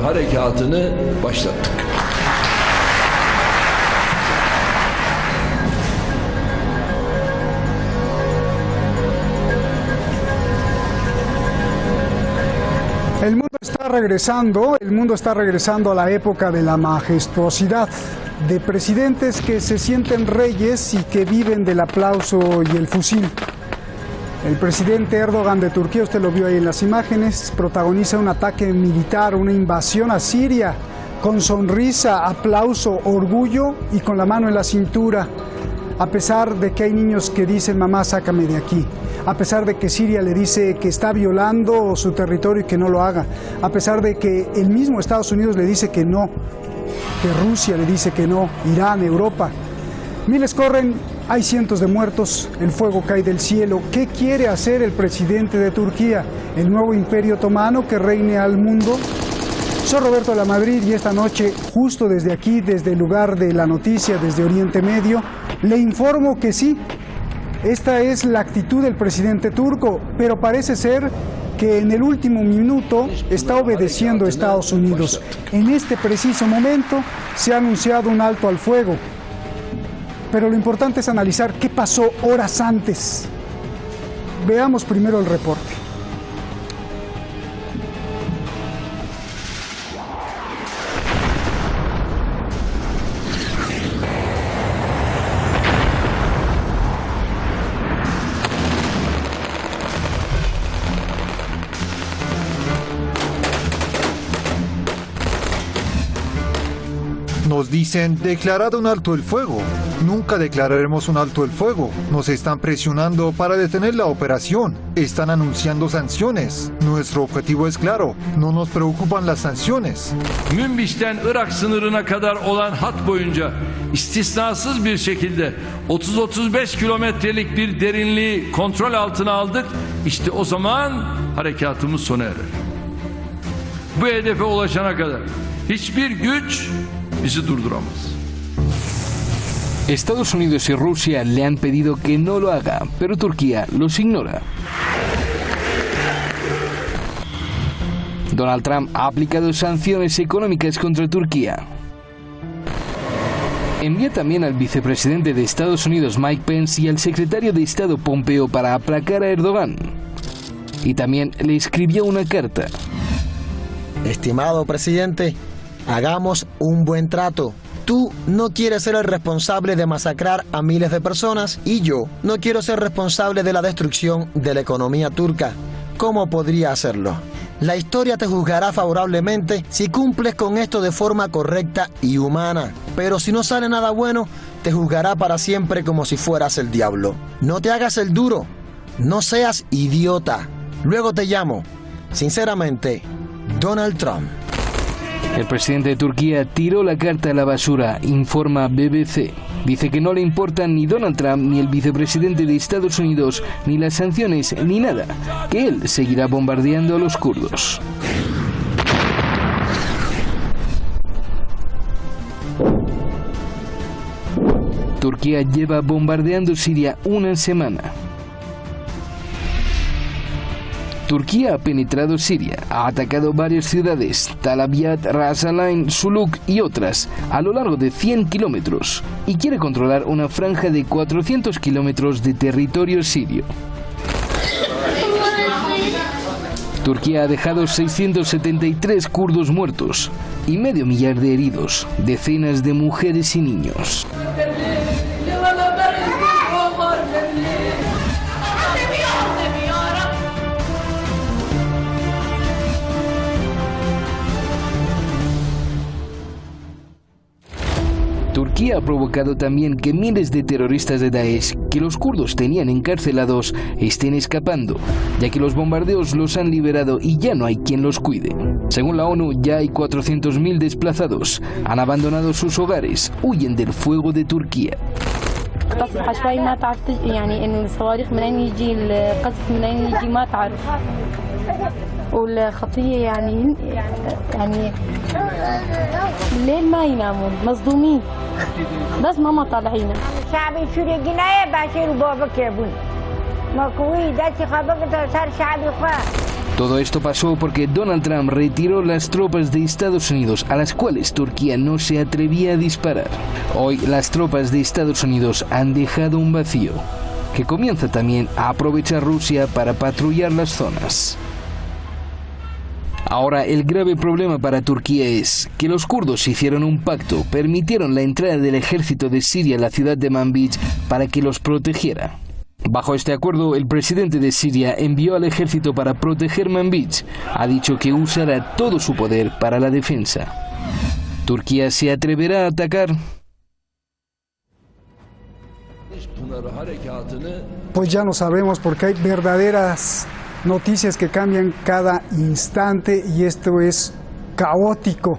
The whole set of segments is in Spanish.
harekatını başlattık. El mundo está regresando a la época de la majestuosidad, de presidentes que se sienten reyes y que viven del aplauso y el fusil. El presidente Erdogan de Turquía, usted lo vio ahí en las imágenes, protagoniza un ataque militar, una invasión a Siria, con sonrisa, aplauso, orgullo y con la mano en la cintura. A pesar de que hay niños que dicen, mamá, sácame de aquí. A pesar de que Siria le dice que está violando su territorio y que no lo haga. A pesar de que el mismo Estados Unidos le dice que no. Que Rusia le dice que no. Irán, Europa. Miles corren, hay cientos de muertos, el fuego cae del cielo. ¿Qué quiere hacer el presidente de Turquía? ¿El nuevo imperio otomano que reine al mundo? Soy Roberto Lamadrid y esta noche, justo desde aquí, desde el lugar de la noticia, desde Oriente Medio, le informo que sí, esta es la actitud del presidente turco, pero parece ser que en el último minuto está obedeciendo a Estados Unidos. En este preciso momento se ha anunciado un alto al fuego, pero lo importante es analizar qué pasó horas antes. Veamos primero el reporte. Nos dicen, declarad un alto el fuego. Nunca declararemos un alto el fuego. Nos están presionando para detener la operación. Están anunciando sanciones. Nuestro objetivo es claro. No nos preocupan las sanciones. Münbiş'ten Irak sınırına kadar olan hat boyunca istisnasız bir şekilde 30-35 kilometrelik bir derinliği kontrol altına aldık. İşte o zaman harekatımız sona erer. Bu hedefe ulaşana kadar hiçbir güç bizi durduramaz. Estados Unidos y Rusia le han pedido que no lo haga, pero Turquía los ignora. Donald Trump ha aplicado sanciones económicas contra Turquía. Envía también al vicepresidente de Estados Unidos Mike Pence y al secretario de Estado Pompeo para aplacar a Erdogan. Y también le escribió una carta. Estimado presidente, hagamos un buen trato. Tú no quieres ser el responsable de masacrar a miles de personas y yo no quiero ser responsable de la destrucción de la economía turca. ¿Cómo podría hacerlo? La historia te juzgará favorablemente si cumples con esto de forma correcta y humana. Pero si no sale nada bueno, te juzgará para siempre como si fueras el diablo. No te hagas el duro. No seas idiota. Luego te llamo. Sinceramente, Donald Trump. El presidente de Turquía tiró la carta a la basura, informa BBC. Dice que no le importan ni Donald Trump, ni el vicepresidente de Estados Unidos, ni las sanciones, ni nada. Que él seguirá bombardeando a los kurdos. Turquía lleva bombardeando Siria una semana. Turquía ha penetrado Siria, ha atacado varias ciudades, Tal Abyad, Ras Al-Ain, Suluk y otras, a lo largo de 100 kilómetros, y quiere controlar una franja de 400 kilómetros de territorio sirio. Turquía ha dejado 673 kurdos muertos y medio millar de heridos, decenas de mujeres y niños. Turquía ha provocado también que miles de terroristas de Daesh que los kurdos tenían encarcelados estén escapando, ya que los bombardeos los han liberado y ya no hay quien los cuide. Según la ONU, ya hay 400.000 desplazados, han abandonado sus hogares, huyen del fuego de Turquía. والخطية يعني الليل ما ينامون مصدومين بس ماما طالعين شعبي سوريا جناية باشير بابك يا بني ما كوي داتي خبرك صار شعبي خا Todo esto pasó porque Donald Trump retiró las tropas de Estados Unidos, a las cuales Turquía no se atrevía a disparar. Hoy las tropas de Estados Unidos han dejado un vacío, que comienza también a aprovechar Rusia para patrullar las zonas. Ahora el grave problema para Turquía es que los kurdos hicieron un pacto, permitieron la entrada del ejército de Siria a la ciudad de Manbij para que los protegiera. Bajo este acuerdo, el presidente de Siria envió al ejército para proteger Manbij. Ha dicho que usará todo su poder para la defensa. ¿Turquía se atreverá a atacar? Pues ya no sabemos, porque hay verdaderas noticias que cambian cada instante y esto es caótico.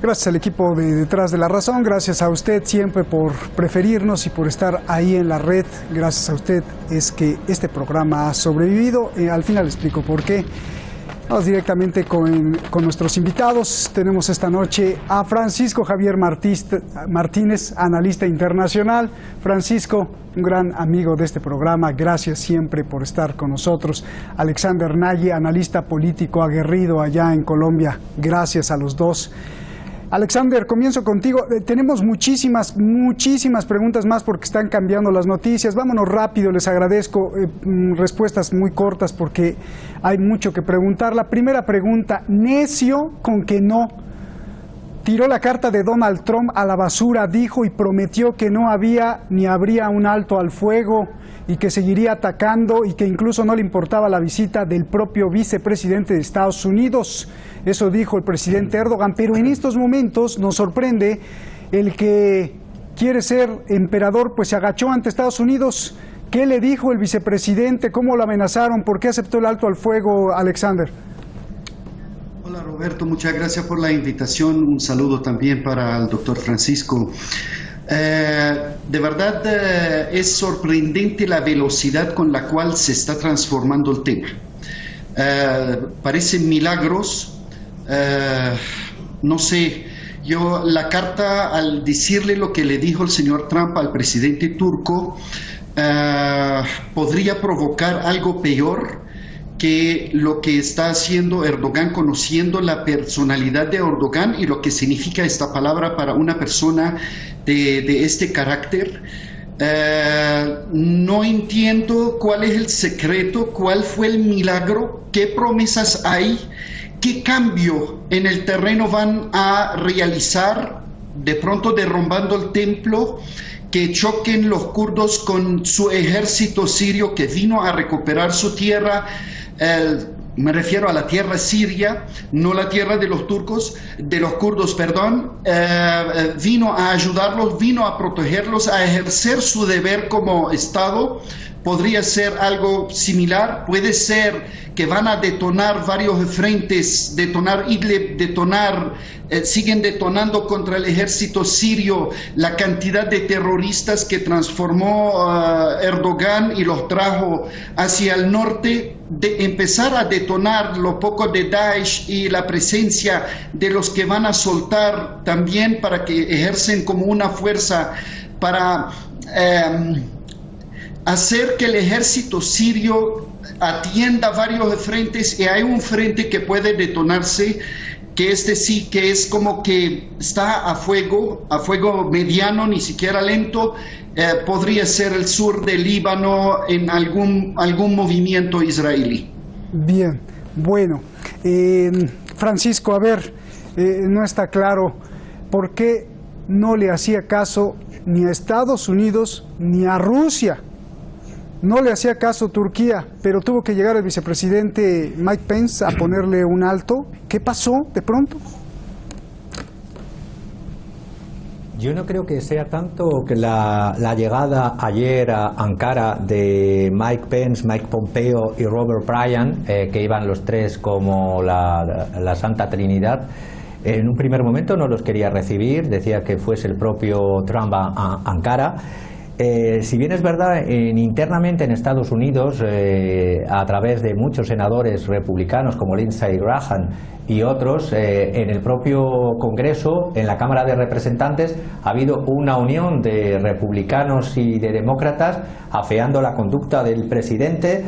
Gracias al equipo de Detrás de la Razón, gracias a usted siempre por preferirnos y por estar ahí en la red. Gracias a usted es que este programa ha sobrevivido. Al final explico por qué. Vamos directamente con nuestros invitados. Tenemos esta noche a Francisco Javier Martínez, analista internacional. Francisco, un gran amigo de este programa, gracias siempre por estar con nosotros. Alexander Naye, analista político aguerrido allá en Colombia, gracias a los dos. Alexander, comienzo contigo. Tenemos muchísimas preguntas más porque están cambiando las noticias. Vámonos rápido, les agradezco respuestas muy cortas porque hay mucho que preguntar. La primera pregunta, necio con que no. Tiró la carta de Donald Trump a la basura, dijo y prometió que no había ni habría un alto al fuego y que seguiría atacando y que incluso no le importaba la visita del propio vicepresidente de Estados Unidos. Eso dijo el presidente Erdogan, pero en estos momentos nos sorprende el que quiere ser emperador, pues se agachó ante Estados Unidos. ¿Qué le dijo el vicepresidente? ¿Cómo lo amenazaron? ¿Por qué aceptó el alto al fuego, Alexander? Hola Roberto, muchas gracias por la invitación. Un saludo también para el doctor Francisco. De verdad es sorprendente la velocidad con la cual se está transformando el tema. Parecen milagros. No sé, yo la carta al decirle lo que le dijo el señor Trump al presidente turco podría provocar algo peor que lo que está haciendo Erdogan, conociendo la personalidad de Erdogan y lo que significa esta palabra para una persona de este carácter. No entiendo cuál es el secreto, cuál fue el milagro, qué promesas hay, qué cambio en el terreno van a realizar, de pronto derrumbando el templo, que choquen los kurdos con su ejército sirio que vino a recuperar su tierra. Me refiero a la tierra siria, no la tierra de los turcos, de los kurdos, perdón. Vino a ayudarlos, vino a protegerlos, a ejercer su deber como Estado. Podría ser algo similar, puede ser que van a detonar varios frentes, detonar Idlib, siguen detonando contra el ejército sirio la cantidad de terroristas que transformó Erdogan y los trajo hacia el norte, de empezar a detonar lo poco de Daesh y la presencia de los que van a soltar también para que ejercen como una fuerza para hacer que el ejército sirio atienda varios frentes, y hay un frente que puede detonarse, que este sí que es como que está a fuego mediano, ni siquiera lento. Podría ser el sur del Líbano en algún movimiento israelí. Bien, bueno, Francisco, a ver, no está claro por qué no le hacía caso ni a Estados Unidos ni a Rusia. No le hacía caso Turquía, pero tuvo que llegar el vicepresidente Mike Pence a ponerle un alto. ¿Qué pasó de pronto? Yo no creo que sea tanto que la llegada ayer a Ankara de Mike Pence, Mike Pompeo y Robert Bryan, que iban los tres como la Santa Trinidad. En un primer momento no los quería recibir, decía que fuese el propio Trump a Ankara. si bien es verdad, internamente en Estados Unidos, a través de muchos senadores republicanos como Lindsey Graham y otros, en el propio Congreso, en la Cámara de Representantes, ha habido una unión de republicanos y de demócratas afeando la conducta del presidente,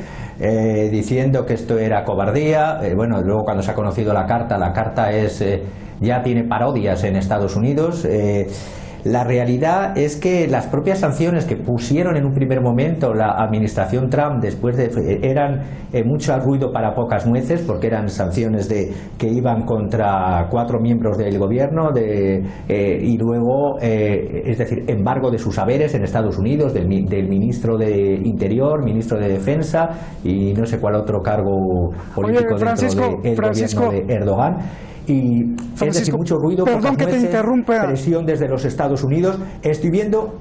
diciendo que esto era cobardía. Bueno, luego cuando se ha conocido la carta es ya tiene parodias en Estados Unidos. La realidad es que las propias sanciones que pusieron en un primer momento la administración Trump después eran mucho ruido para pocas nueces, porque eran sanciones que iban contra 4 miembros del gobierno y luego, es decir, embargo de sus haberes en Estados Unidos, del ministro de Interior, ministro de Defensa y no sé cuál otro cargo político dentro del gobierno de Erdogan. Y Francisco, es decir, mucho ruido, perdón que te interrumpa, presión desde los Estados Unidos. Estoy viendo...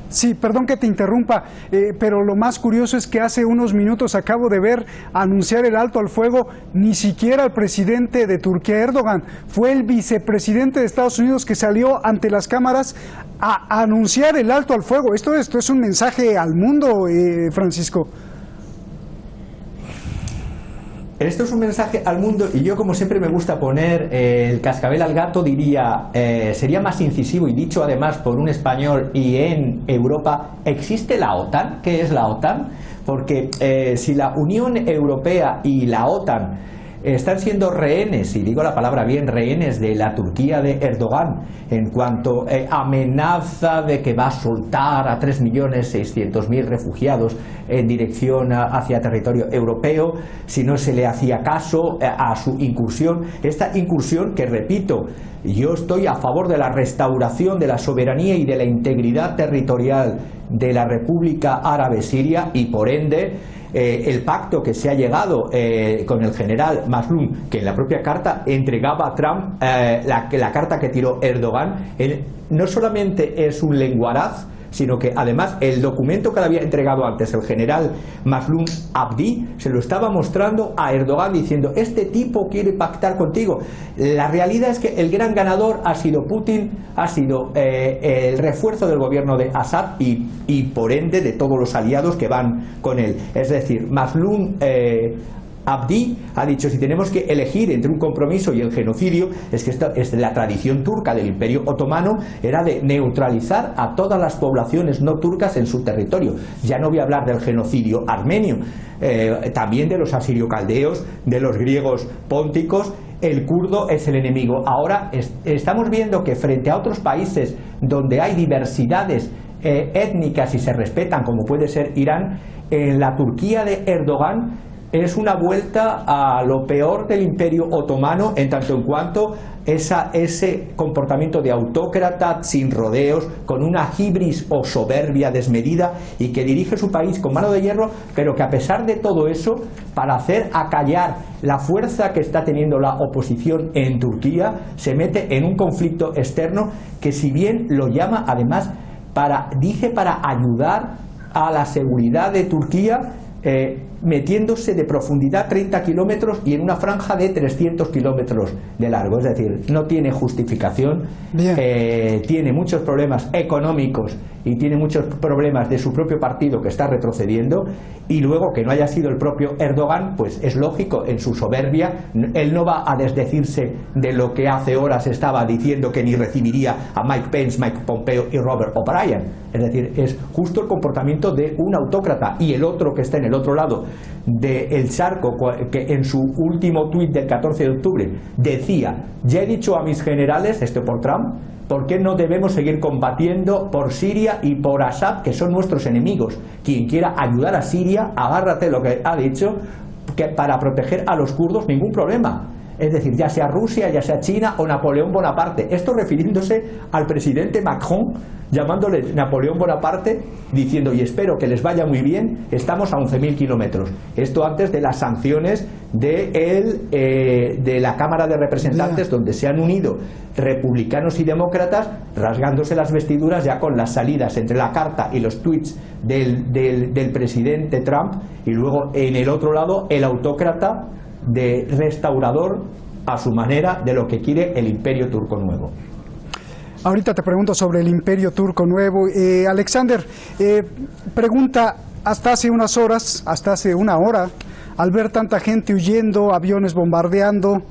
Sí, perdón que te interrumpa, pero lo más curioso es que hace unos minutos acabo de ver anunciar el alto al fuego ni siquiera el presidente de Turquía, Erdogan, fue el vicepresidente de Estados Unidos que salió ante las cámaras a anunciar el alto al fuego. Esto es un mensaje al mundo, Francisco. Esto es un mensaje al mundo y yo, como siempre me gusta poner el cascabel al gato, diría, sería más incisivo y dicho además por un español y en Europa, ¿existe la OTAN? ¿Qué es la OTAN? Porque si la Unión Europea y la OTAN están siendo rehenes, y digo la palabra bien, rehenes de la Turquía de Erdogan, en cuanto amenaza de que va a soltar a 3.600.000 refugiados en dirección hacia territorio europeo, si no se le hacía caso a su incursión. Esta incursión que, repito, yo estoy a favor de la restauración de la soberanía y de la integridad territorial de la República Árabe Siria y, por ende, el pacto que se ha llegado con el general Mazlum, que en la propia carta entregaba a Trump, la carta que tiró Erdogan, no solamente es un lenguaraz, sino que además el documento que le había entregado antes el general Mazlum Abdi se lo estaba mostrando a Erdogan diciendo: este tipo quiere pactar contigo. La realidad es que el gran ganador ha sido Putin, ha sido el refuerzo del gobierno de Assad y por ende de todos los aliados que van con él. Es decir, Mazlum Abdi ha dicho: si tenemos que elegir entre un compromiso y el genocidio, es que esta es la tradición turca del Imperio Otomano, era de neutralizar a todas las poblaciones no turcas en su territorio. Ya no voy a hablar del genocidio armenio, también de los asirio-caldeos, de los griegos pónticos. El kurdo es el enemigo. Ahora estamos viendo que frente a otros países donde hay diversidades étnicas y se respetan, como puede ser Irán, en la Turquía de Erdogan es una vuelta a lo peor del Imperio Otomano, en tanto en cuanto ese comportamiento de autócrata sin rodeos, con una hibris o soberbia desmedida, y que dirige su país con mano de hierro, pero que a pesar de todo eso, para hacer acallar la fuerza que está teniendo la oposición en Turquía, se mete en un conflicto externo que, si bien lo llama además para ayudar a la seguridad de Turquía, metiéndose de profundidad 30 kilómetros y en una franja de 300 kilómetros de largo. Es decir, no tiene justificación, tiene muchos problemas económicos y tiene muchos problemas de su propio partido, que está retrocediendo, y luego que no haya sido el propio Erdogan, pues es lógico, en su soberbia, él no va a desdecirse de lo que hace horas estaba diciendo, que ni recibiría a Mike Pence, Mike Pompeo y Robert O'Brien. Es decir, es justo el comportamiento de un autócrata. Y el otro que está en el otro lado del charco, que en su último tuit del 14 de octubre decía: ya he dicho a mis generales, esto por Trump, ¿por qué no debemos seguir combatiendo por Siria y por Assad, que son nuestros enemigos? Quien quiera ayudar a Siria, agárrate lo que ha dicho, que para proteger a los kurdos, ningún problema. Es decir, ya sea Rusia, ya sea China o Napoleón Bonaparte. Esto refiriéndose al presidente Macron, llamándole Napoleón Bonaparte, diciendo: y espero que les vaya muy bien, estamos a 11.000 kilómetros. Esto antes de las sanciones de la Cámara de Representantes, donde se han unido republicanos y demócratas, rasgándose las vestiduras ya con las salidas entre la carta y los tweets del presidente Trump, y luego en el otro lado el autócrata de restaurador a su manera de lo que quiere el imperio turco nuevo. Ahorita te pregunto sobre el Imperio Turco Nuevo. Alexander, pregunta, hasta hace unas horas, hasta hace una hora, al ver tanta gente huyendo, aviones bombardeando,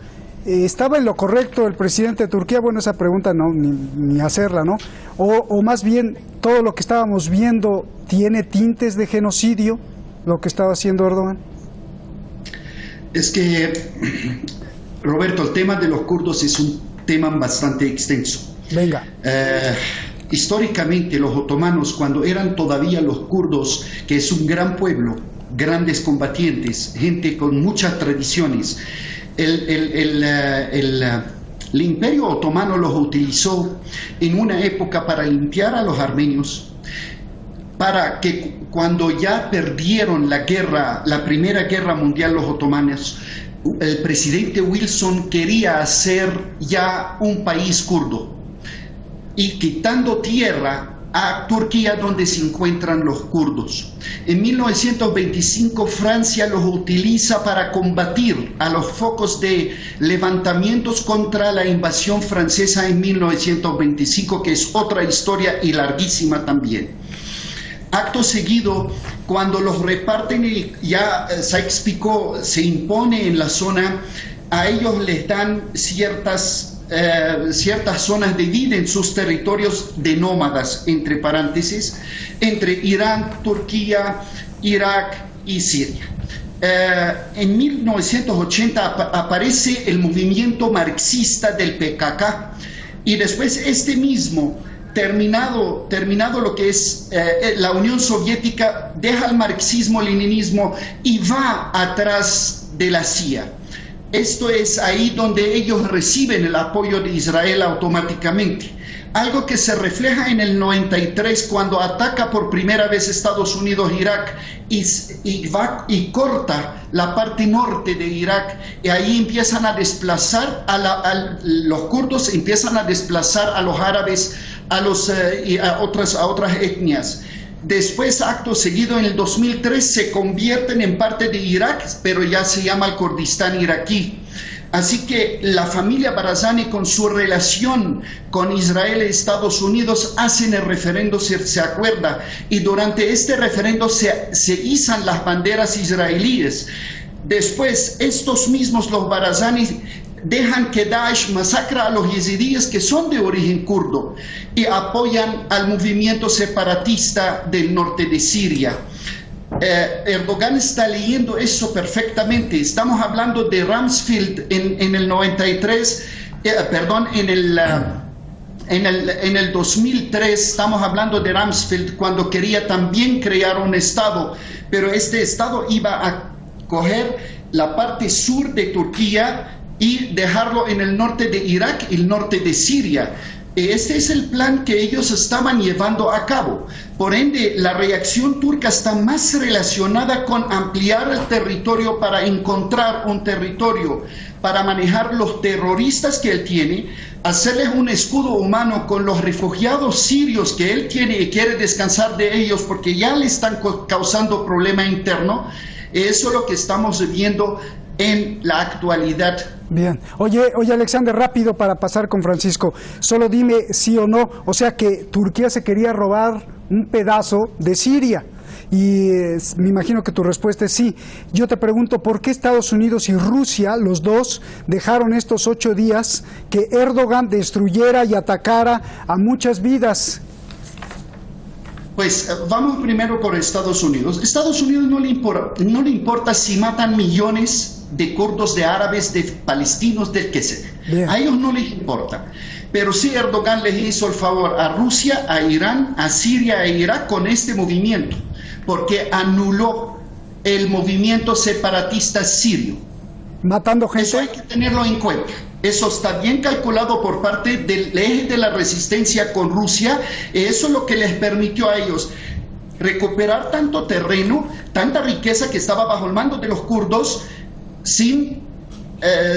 ¿estaba en lo correcto el presidente de Turquía? Bueno, esa pregunta no, ni hacerla, ¿no? O más bien, todo lo que estábamos viendo tiene tintes de genocidio, lo que estaba haciendo Erdogan. Es que, Roberto, el tema de los kurdos es un tema bastante extenso. Venga. Históricamente los otomanos, cuando eran todavía los kurdos, que es un gran pueblo, grandes combatientes, gente con muchas tradiciones, el Imperio Otomano los utilizó en una época para limpiar a los armenios, para que cuando ya perdieron la guerra, la Primera Guerra Mundial los otomanos, el presidente Wilson quería hacer ya un país kurdo y quitando tierra a Turquía donde se encuentran los kurdos. En 1925 Francia los utiliza para combatir a los focos de levantamientos contra la invasión francesa en 1925, que es otra historia y larguísima también. Acto seguido, cuando los reparten y ya Sykes-Picot se impone en la zona, a ellos les dan ciertas zonas de vida en sus territorios de nómadas, entre paréntesis, entre Irán, Turquía, Irak y Siria. En 1980 aparece el movimiento marxista del PKK y después este mismo, terminado lo que es la Unión Soviética, deja el marxismo-leninismo y va atrás de la CIA. Esto es ahí donde ellos reciben el apoyo de Israel automáticamente. Algo que se refleja en el 93 cuando ataca por primera vez Estados Unidos Irak y corta la parte norte de Irak, y ahí empiezan a desplazar los kurdos, empiezan a desplazar a los árabes, y a otras etnias. Después, acto seguido, en el 2003 se convierten en parte de Irak, pero ya se llama el Kurdistán iraquí. Así que la familia Barzani, con su relación con Israel y Estados Unidos, hacen el referendo, se acuerda, y durante este referendo se izan las banderas israelíes. Después, estos mismos, los Barzani, dejan que Daesh masacra a los yezidíes que son de origen kurdo y apoyan al movimiento separatista del norte de Siria. Erdogan está leyendo eso perfectamente. Estamos hablando de Rumsfeld en el 93, en el 2003 estamos hablando de Rumsfeld cuando quería también crear un estado, pero este estado iba a coger la parte sur de Turquía y dejarlo en el norte de Irak y el norte de Siria. Este es el plan que ellos estaban llevando a cabo. Por ende, la reacción turca está más relacionada con ampliar el territorio para encontrar un territorio para manejar los terroristas que él tiene, hacerles un escudo humano con los refugiados sirios que él tiene y quiere descansar de ellos porque ya le están causando problema interno. Eso es lo que estamos viendo en la actualidad. Bien. Oye, Alexander, rápido para pasar con Francisco. Solo dime sí o no. O sea que Turquía se quería robar un pedazo de Siria. Y me imagino que tu respuesta es sí. Yo te pregunto, ¿por qué Estados Unidos y Rusia, los dos, dejaron estos 8 días que Erdogan destruyera y atacara a muchas vidas? Pues vamos primero por Estados Unidos. Estados Unidos no le importa si matan millones de kurdos, de árabes, de palestinos, del que sea. Bien. A ellos no les importa. Pero sí Erdogan les hizo el favor a Rusia, a Irán, a Siria e Irak con este movimiento, porque anuló el movimiento separatista sirio. Matando gente. Eso hay que tenerlo en cuenta. Eso está bien calculado por parte del eje de la resistencia con Rusia. Eso es lo que les permitió a ellos recuperar tanto terreno, tanta riqueza que estaba bajo el mando de los kurdos, sin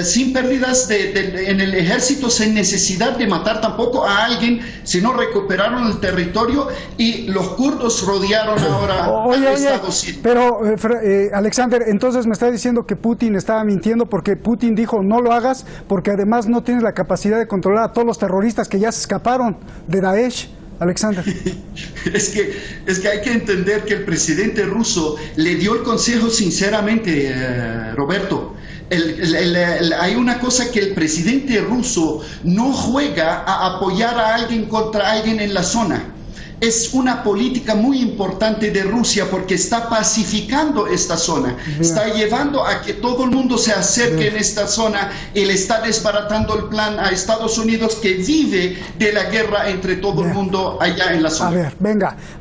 sin pérdidas en el ejército, sin necesidad de matar tampoco a alguien, sino recuperaron el territorio y los kurdos rodearon ahora al Estado sirio. Pero Alexander, entonces me está diciendo que Putin estaba mintiendo porque Putin dijo no lo hagas porque además no tienes la capacidad de controlar a todos los terroristas que ya se escaparon de Daesh. Alexander. Es que hay que entender que el presidente ruso le dio el consejo sinceramente, Roberto. Hay una cosa que el presidente ruso no juega a apoyar a alguien contra alguien en la zona. Es una política muy importante de Rusia porque está pacificando esta zona. Bien. Está llevando a que todo el mundo se acerque en esta zona y le está desbaratando el plan a Estados Unidos, que vive de la guerra entre todo el mundo allá en la zona. A ver,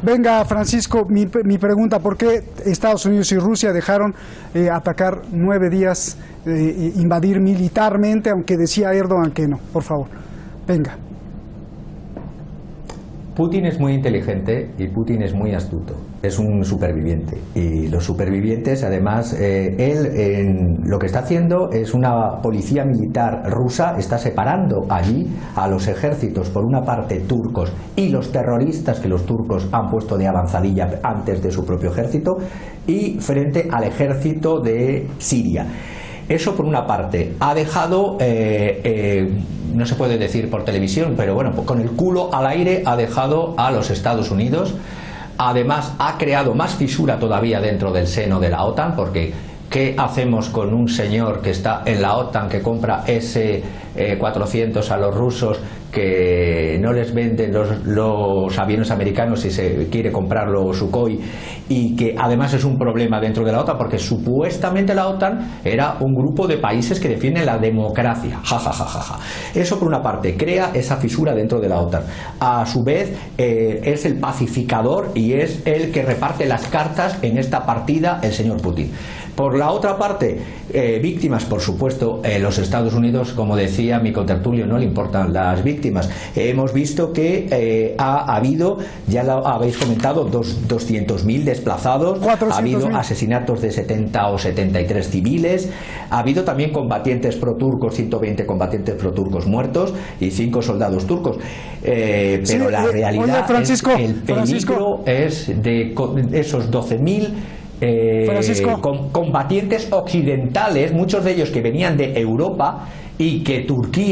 venga Francisco, mi pregunta, ¿por qué Estados Unidos y Rusia dejaron atacar 9 días, invadir militarmente, aunque decía Erdogan que no? Por favor, venga. Putin es muy inteligente y Putin es muy astuto, es un superviviente y los supervivientes además, lo que está haciendo es una policía militar rusa, está separando allí a los ejércitos por una parte turcos y los terroristas que los turcos han puesto de avanzadilla antes de su propio ejército y frente al ejército de Siria. Eso por una parte ha dejado, no se puede decir por televisión, pero bueno, con el culo al aire ha dejado a los Estados Unidos. Además ha creado más fisura todavía dentro del seno de la OTAN, porque ¿qué hacemos con un señor que está en la OTAN, que compra S-400 a los rusos, que no les venden los aviones americanos si se quiere comprarlo Sukhoi, y que además es un problema dentro de la OTAN porque supuestamente la OTAN era un grupo de países que defienden la democracia? Eso por una parte crea esa fisura dentro de la OTAN. A su vez es el pacificador y es el que reparte las cartas en esta partida el señor Putin. Por la otra parte, víctimas, por supuesto, los Estados Unidos, como decía mi contertulio, no le importan las víctimas. Hemos visto que ha habido, ya lo habéis comentado, 200.000 desplazados, ha habido asesinatos de 70 o 73 civiles, ha habido también combatientes proturcos, 120 combatientes proturcos muertos y 5 soldados turcos. Pero la realidad Francisco, es que el peligro es de esos 12.000 combatientes occidentales, muchos de ellos que venían de Europa y que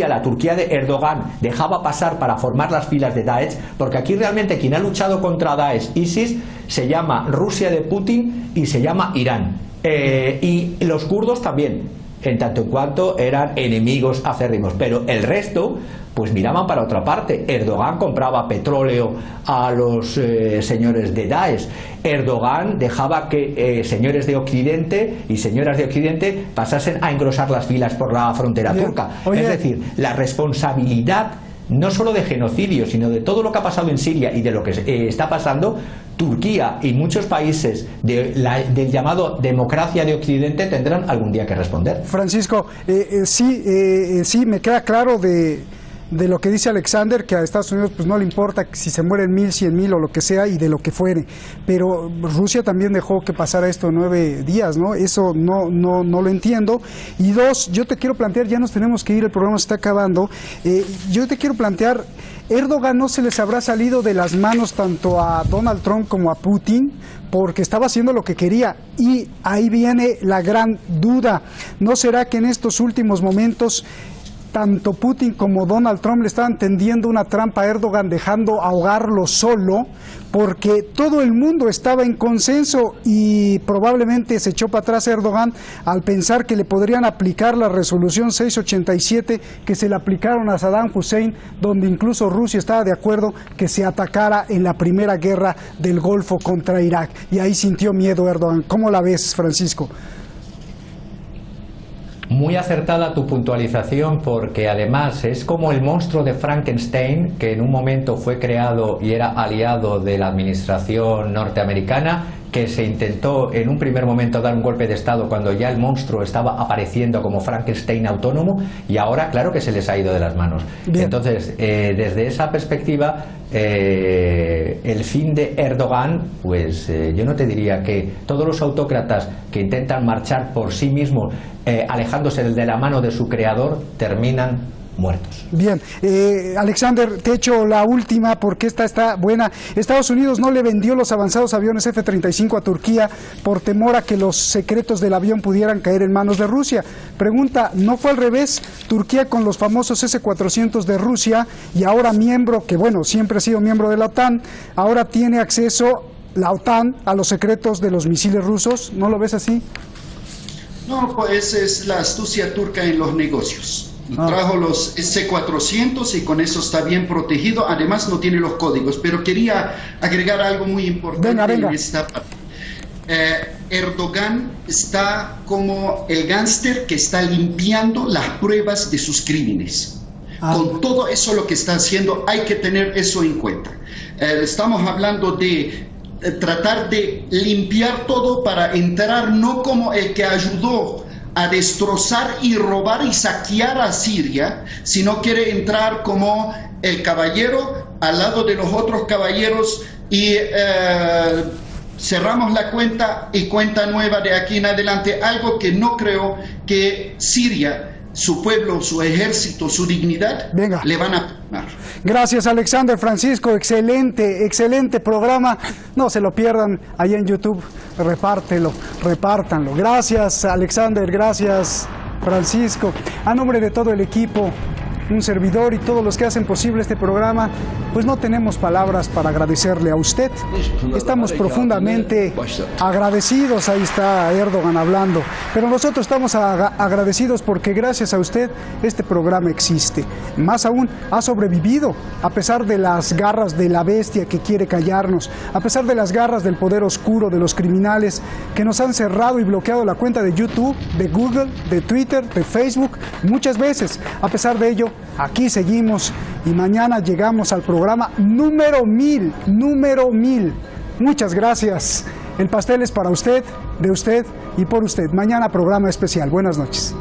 la Turquía de Erdogan dejaba pasar para formar las filas de Daesh, porque aquí realmente quien ha luchado contra Daesh, ISIS, se llama Rusia de Putin y se llama Irán, y los kurdos también, en tanto en cuanto eran enemigos acérrimos, pero el resto pues miraban para otra parte. Erdogan compraba petróleo a los señores de Daesh. Erdogan dejaba que señores de Occidente y señoras de Occidente pasasen a engrosar las filas por la frontera turca. Es decir, la responsabilidad no solo de genocidio, sino de todo lo que ha pasado en Siria y de lo que está pasando, Turquía y muchos países del llamado democracia de Occidente tendrán algún día que responder. Francisco, sí, me queda claro de lo que dice Alexander, que a Estados Unidos pues no le importa si se mueren 1.000, 100.000 o lo que sea, y de lo que fuere, pero Rusia también dejó que pasara esto 9 días, ¿no? Eso no lo entiendo. Y dos, yo te quiero plantear, ya nos tenemos que ir, el programa se está acabando, yo te quiero plantear, Erdogan no se les habrá salido de las manos tanto a Donald Trump como a Putin, porque estaba haciendo lo que quería, y ahí viene la gran duda, ¿no será que en estos últimos momentos tanto Putin como Donald Trump le estaban tendiendo una trampa a Erdogan, dejando ahogarlo solo, porque todo el mundo estaba en consenso y probablemente se echó para atrás Erdogan al pensar que le podrían aplicar la resolución 687 que se le aplicaron a Saddam Hussein, donde incluso Rusia estaba de acuerdo que se atacara en la primera guerra del Golfo contra Irak, y ahí sintió miedo Erdogan. ¿Cómo la ves, Francisco? Muy acertada tu puntualización, porque además es como el monstruo de Frankenstein, que en un momento fue creado y era aliado de la administración norteamericana, que se intentó en un primer momento dar un golpe de Estado cuando ya el monstruo estaba apareciendo como Frankenstein autónomo, y ahora claro que se les ha ido de las manos. Bien. Entonces, desde esa perspectiva, el fin de Erdogan, pues yo no te diría que todos los autócratas que intentan marchar por sí mismos, alejándose de la mano de su creador, terminan muertos. Bien, Alexander, te echo la última porque esta está buena. Estados Unidos no le vendió los avanzados aviones F-35 a Turquía por temor a que los secretos del avión pudieran caer en manos de Rusia. Pregunta, ¿no fue al revés? Turquía con los famosos S-400 de Rusia y ahora miembro, que bueno, siempre ha sido miembro de la OTAN, ahora tiene acceso la OTAN a los secretos de los misiles rusos. ¿No lo ves así? No, pues es la astucia turca en los negocios. Trajo los S-400 y con eso está bien protegido. Además no tiene los códigos. Pero quería agregar algo muy importante. Venga. En esta parte. Erdogan está como el gángster que está limpiando las pruebas de sus crímenes. Con todo eso lo que está haciendo hay que tener eso en cuenta. Estamos hablando de tratar de limpiar todo para entrar no como el que ayudó a destrozar y robar y saquear a Siria, sino quiere entrar como el caballero al lado de los otros caballeros y cerramos la cuenta y cuenta nueva de aquí en adelante, algo que no creo que Siria, su pueblo, su ejército, su dignidad, le van a perdonar. Gracias, Alexander. Francisco, excelente programa. No se lo pierdan ahí en YouTube. Repártanlo. Gracias, Alexander. Gracias, Francisco. A nombre de todo el equipo, un servidor y todos los que hacen posible este programa, pues no tenemos palabras para agradecerle a usted. Estamos profundamente agradecidos. Ahí está Erdogan hablando, pero nosotros estamos agradecidos porque gracias a usted este programa existe. Más aún, ha sobrevivido a pesar de las garras de la bestia que quiere callarnos, a pesar de las garras del poder oscuro de los criminales que nos han cerrado y bloqueado la cuenta de YouTube, de Google, de Twitter, de Facebook muchas veces. A pesar de ello, aquí seguimos y mañana llegamos al programa número 1000. Muchas gracias. El pastel es para usted, de usted y por usted. Mañana programa especial. Buenas noches.